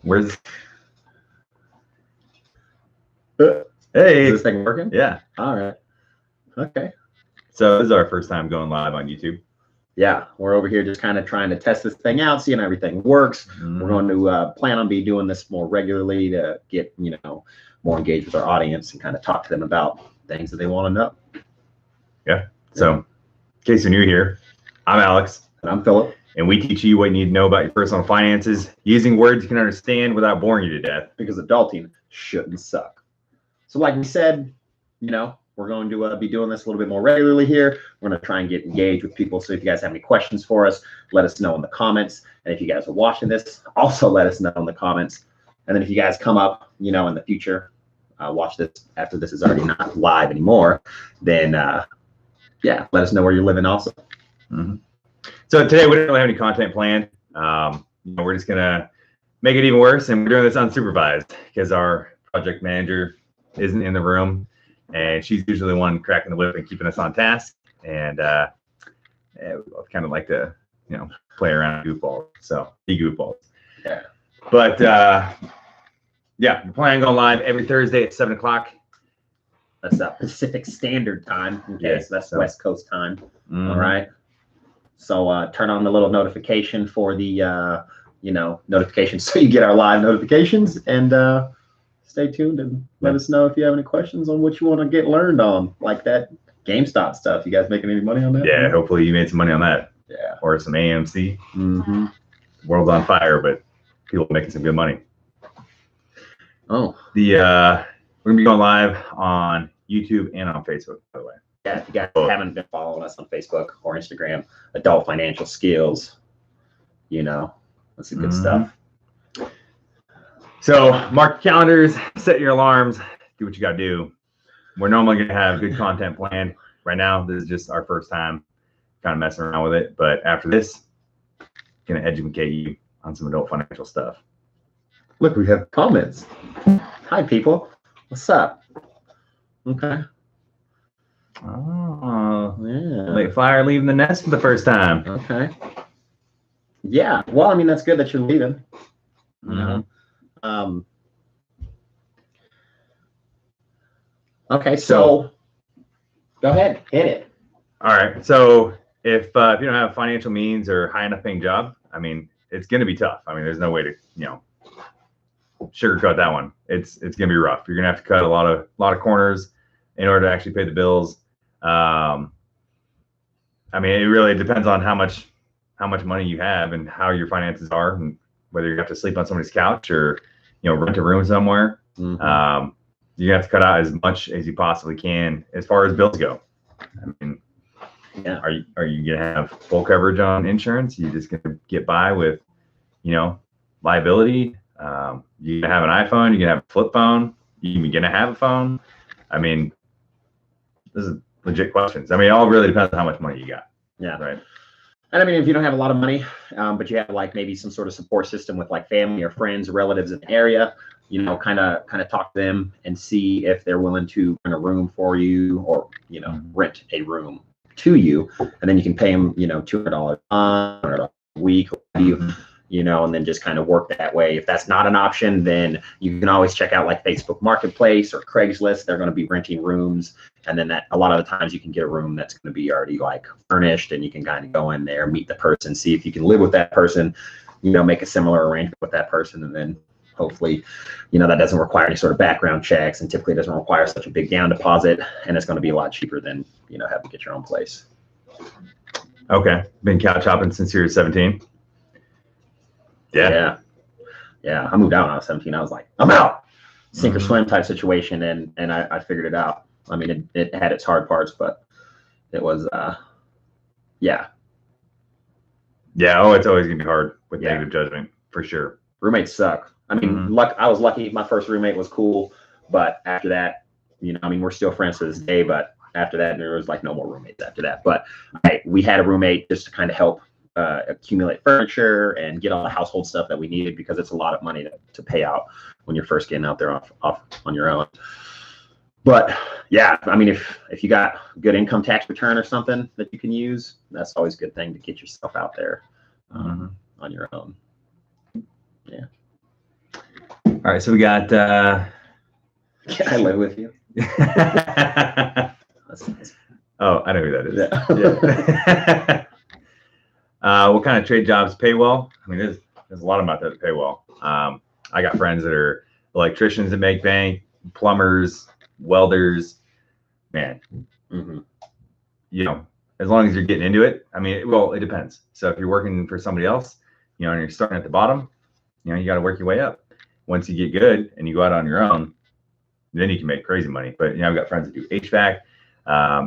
Where's Hey, is this thing working? Yeah. All right. Okay. So this is our first time going live on YouTube. Yeah, we're over here just kind of trying to test this thing out, seeing everything works. We're going to plan on doing this more regularly to get, more engaged with our audience and kind of talk to them about things that they want to know. Yeah. So in case you're new here, I'm Alex. And I'm Philip. And we teach you what you need to know about your personal finances using words you can understand without boring you to death. Because adulting shouldn't suck. So like we said, we're going to be doing this a little bit more regularly here. We're going to try and get engaged with people. So if you guys have any questions for us, let us know in the comments. And if you guys are watching this, also let us know in the comments. And then if you guys come up, in the future, watch this after this is already not live anymore, then let us know where you're living also. So today we don't really have any content planned. We're just going to make it even worse. And we're doing this unsupervised because our project manager isn't in the room. And she's usually the one cracking the whip and keeping us on task. And I kind of like to, play around goofballs. So be goofballs. Yeah. But we're planning on going live every Thursday at 7 o'clock. That's Pacific Standard Time. Okay, so that's West Coast time. All right. So turn on the little notification for the notifications so you get our live notifications, and stay tuned and let us know if you have any questions on what you want to get learned on, like that GameStop stuff. You guys making any money on that? Yeah, hopefully you made some money on that. Yeah. Or some AMC. World's on fire, but people are making some good money. Oh. We're gonna be going live on YouTube and on Facebook, by the way. Yeah, if you guys haven't been following us on Facebook or Instagram, Adult Financial Skills, that's the good stuff. So mark your calendars, set your alarms, do what you got to do. We're normally going to have good content planned. Right now, this is just our first time kind of messing around with it. But after this, going to educate you on some adult financial stuff. Look, we have comments. Hi, people. What's up? Okay. Oh, yeah. Late flyer leaving the nest for the first time. Okay. Yeah. Well, I mean, that's good that you're leaving. Okay, so go ahead, hit it. All right. So if you don't have financial means or high enough paying job, I mean, it's going to be tough. I mean, there's no way to, sugarcoat that one. It's going to be rough. You're going to have to cut a lot of corners in order to actually pay the bills. I mean, it really depends on how much money you have and how your finances are, and whether you have to sleep on somebody's couch or, rent a room somewhere. You have to cut out as much as you possibly can as far as bills go. I mean, yeah. Are you going to have full coverage on insurance? You're just going to get by with, liability. You're going to have an iPhone. You're going to have a flip phone. You're going to have a phone. I mean, this is legit questions. I mean, it all really depends on how much money you got. Yeah. Right. And I mean, if you don't have a lot of money, but you have like maybe some sort of support system with like family or friends or relatives in the area, kind of talk to them and see if they're willing to rent a room for you, or, rent a room to you, and then you can pay them, $200 a week, and then just kind of work that way. If that's not an option, then you can always check out like Facebook Marketplace or Craigslist. They're going to be renting rooms. And then a lot of the times you can get a room that's going to be already like furnished, and you can kind of go in there, meet the person, see if you can live with that person, make a similar arrangement with that person. And then hopefully, that doesn't require any sort of background checks, and typically doesn't require such a big down deposit. And it's going to be a lot cheaper than, having to get your own place. Okay. Been couch hopping since you were 17. Yeah. I moved out when I was 17. I was like, I'm out. Sink or swim type situation. And I figured it out. I mean, it had its hard parts, but it was, yeah. Oh, it's always going to be hard with negative judgment, for sure. Roommates suck. I mean, I was lucky. My first roommate was cool. But after that, we're still friends to this day. But after that, there was like no more roommates after that. But we had a roommate just to kind of help accumulate furniture and get all the household stuff that we needed, because it's a lot of money to pay out when you're first getting out there off on your own. But yeah, I mean, if you got good income tax return or something that you can use, that's always a good thing to get yourself out there on your own. Yeah. All right, so we got. Can I live with you? Oh, I know who that is. Yeah. Yeah. What kind of trade jobs pay well? I mean, there's a lot about that pay well. I got friends that are electricians that make bank, plumbers, welders. Man, you know, as long as you're getting into it. I mean, well, it depends. So if you're working for somebody else, you know, and you're starting at the bottom, you know, you got to work your way up. Once you get good and you go out on your own, then you can make crazy money. But, you know, I've got friends that do HVAC.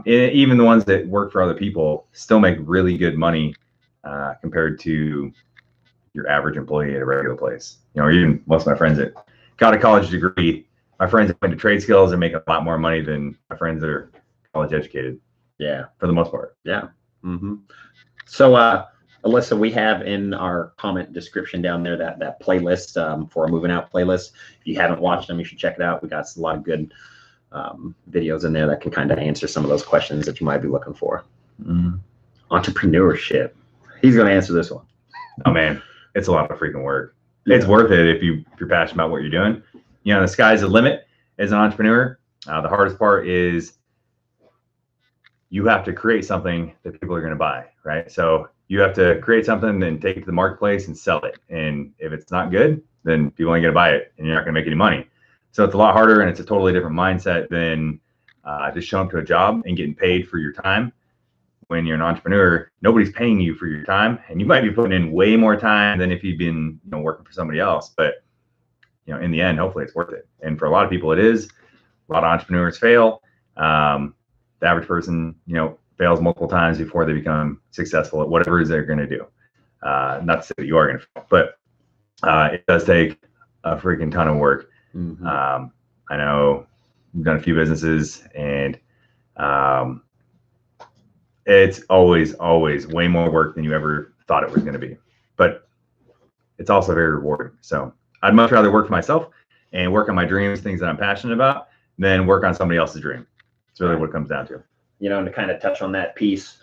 Even the ones that work for other people still make really good money compared to your average employee at a regular place. You know, or even most of my friends that got a college degree, my friends that went to trade skills are making a lot more money than my friends that are college educated. Yeah. For the most part. Yeah. So, Alyssa, we have in our comment description down there that playlist for a moving out playlist. If you haven't watched them, you should check it out. We got a lot of good videos in there that can kind of answer some of those questions that you might be looking for. Entrepreneurship. He's going to answer this one. Oh man, it's a lot of freaking work. Yeah. It's worth it if you're passionate about what you're doing. You know, the sky's the limit as an entrepreneur. The hardest part is you have to create something that people are going to buy, right? So you have to create something and take it to the marketplace and sell it. And if it's not good, then people ain't going to buy it and you're not going to make any money. So it's a lot harder and it's a totally different mindset than just showing up to a job and getting paid for your time. When you're an entrepreneur, nobody's paying you for your time, and you might be putting in way more time than if you've been, you know, working for somebody else. But, you know, in the end, hopefully it's worth it. And for a lot of people, it is. A lot of entrepreneurs fail. The average person, you know, fails multiple times before they become successful at whatever it is they're going to do. Not to say that you are going to fail, but it does take a freaking ton of work. I know I've done a few businesses, and it's always way more work than you ever thought it was going to be. But it's also very rewarding. So I'd much rather work for myself and work on my dreams, things that I'm passionate about, than work on somebody else's dream. It's really what it comes down to. You know, and to kind of touch on that piece,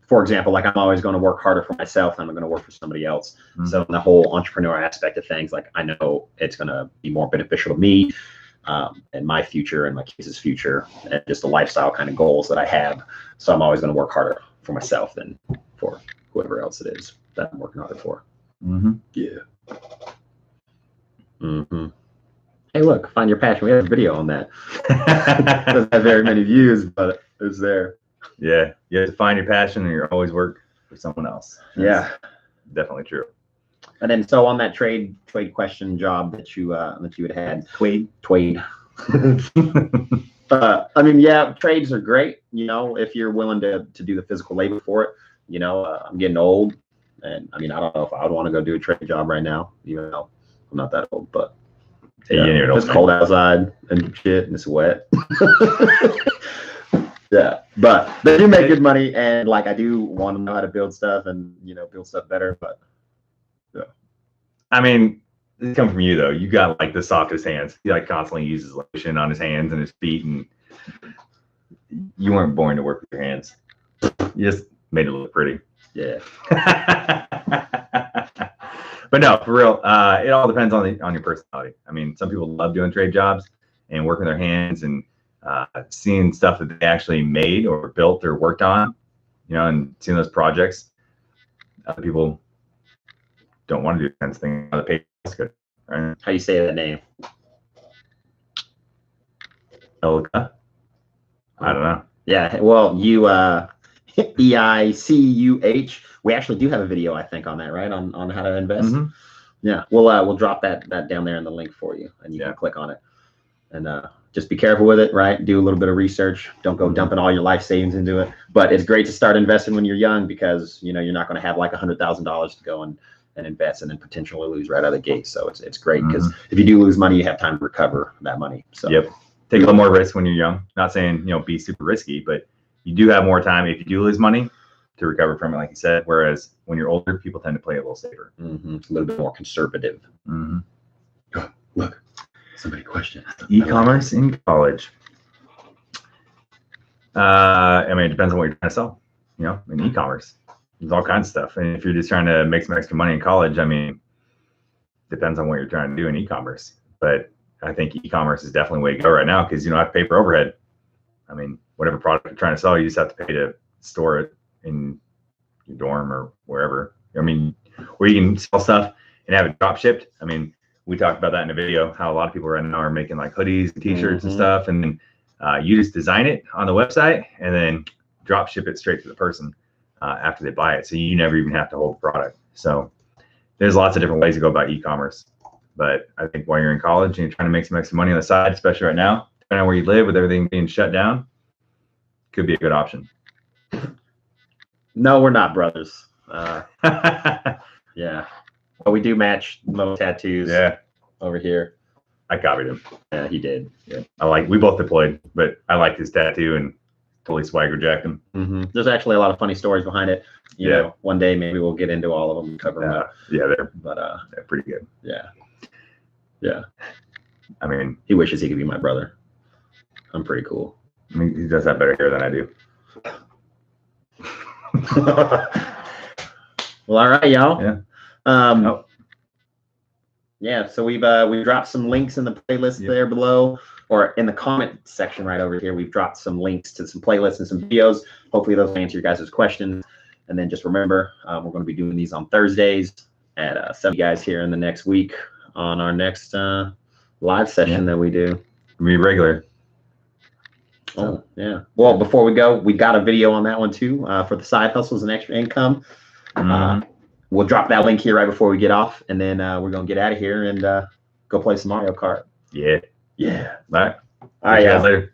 for example, like I'm always going to work harder for myself than I'm going to work for somebody else. So in the whole entrepreneur aspect of things, like I know it's going to be more beneficial to me and my future and my kids' future and just the lifestyle kind of goals that I have. So I'm always going to work harder for myself than for whoever else it is that I'm working harder for. Yeah. Hey, look, find your passion. We have a video on that. Doesn't have very many views, but it's there. Yeah, you have to find your passion, and you're always work for someone else. That's definitely true. And then, so on that trade question job that you had, Twade. I mean, yeah, trades are great. You know, if you're willing to do the physical labor for it. You know, I'm getting old, and I mean, I don't know if I would want to go do a trade job right now. You know, I'm not that old, but. Yeah, it's cold outside and shit, and it's wet. Yeah, but they do make good money, and like I do want to know how to build stuff and, you know, build stuff better. But yeah, I mean, it comes from you though. You got like the softest hands. He like constantly uses lotion on his hands and his feet, and you weren't born to work with your hands. You just made it look pretty. Yeah. But no, for real, it all depends on your personality. I mean, some people love doing trade jobs and working their hands and seeing stuff that they actually made or built or worked on, you know, and seeing those projects. Other people don't want to do kinds of things. The pay is good, right? How do you say that name? Ilka? I don't know. Yeah, well, you EICUH. We actually do have a video, I think, on that, right? On how to invest. Yeah, we'll drop that down there in the link for you, and you can click on it. And just be careful with it, right? Do a little bit of research. Don't go dumping all your life savings into it. But it's great to start investing when you're young, because you know you're not going to have like $100,000 to go and invest and then potentially lose right out of the gate. So it's great, because if you do lose money, you have time to recover that money. So take a little more risk when you're young. Not saying, you know, be super risky, but you do have more time if you do lose money to recover from it, like you said. Whereas when you're older, people tend to play a little safer. It's a little bit more conservative. Oh, look, somebody questioned e-commerce in college. I mean, it depends on what you're trying to sell. You know, in e-commerce, there's all kinds of stuff. And if you're just trying to make some extra money in college, I mean, depends on what you're trying to do in e-commerce. But I think e-commerce is definitely the way to go right now because you don't have to pay for overhead. I mean, whatever product you're trying to sell, you just have to pay to store it in your dorm or wherever. I mean, where you can sell stuff and have it drop shipped. I mean, we talked about that in a video, how a lot of people right now are making like hoodies and t-shirts and stuff. And then you just design it on the website and then drop ship it straight to the person after they buy it. So you never even have to hold the product. So there's lots of different ways to go about e-commerce. But I think while you're in college and you're trying to make some extra money on the side, especially right now, depending on where you live with everything being shut down, could be a good option. No, we're not brothers. Yeah. But we do match little tattoos. Yeah. Over here. I copied him. Yeah, he did. Yeah. We both deployed, but I liked his tattoo and totally swagger jacked him. There's actually a lot of funny stories behind it. You know, one day maybe we'll get into all of them and cover them up. Yeah, they're pretty good. Yeah. Yeah. I mean, he wishes he could be my brother. I'm pretty cool. I mean, he does have better hair than I do. Well, all right, y'all. Yeah. Yeah, so we've dropped some links in the playlist there below, or in the comment section right over here. We've dropped some links to some playlists and some videos. Hopefully those will answer your guys' questions. And then just remember, we're going to be doing these on Thursdays at 7 guys here in the next week on our next live session that we do. Be regular. Oh, yeah. Well, before we go, we got a video on that one too for the side hustles and extra income. We'll drop that link here right before we get off, and then we're going to get out of here and go play some Mario Kart. Yeah. Yeah. Bye. All right, guys later.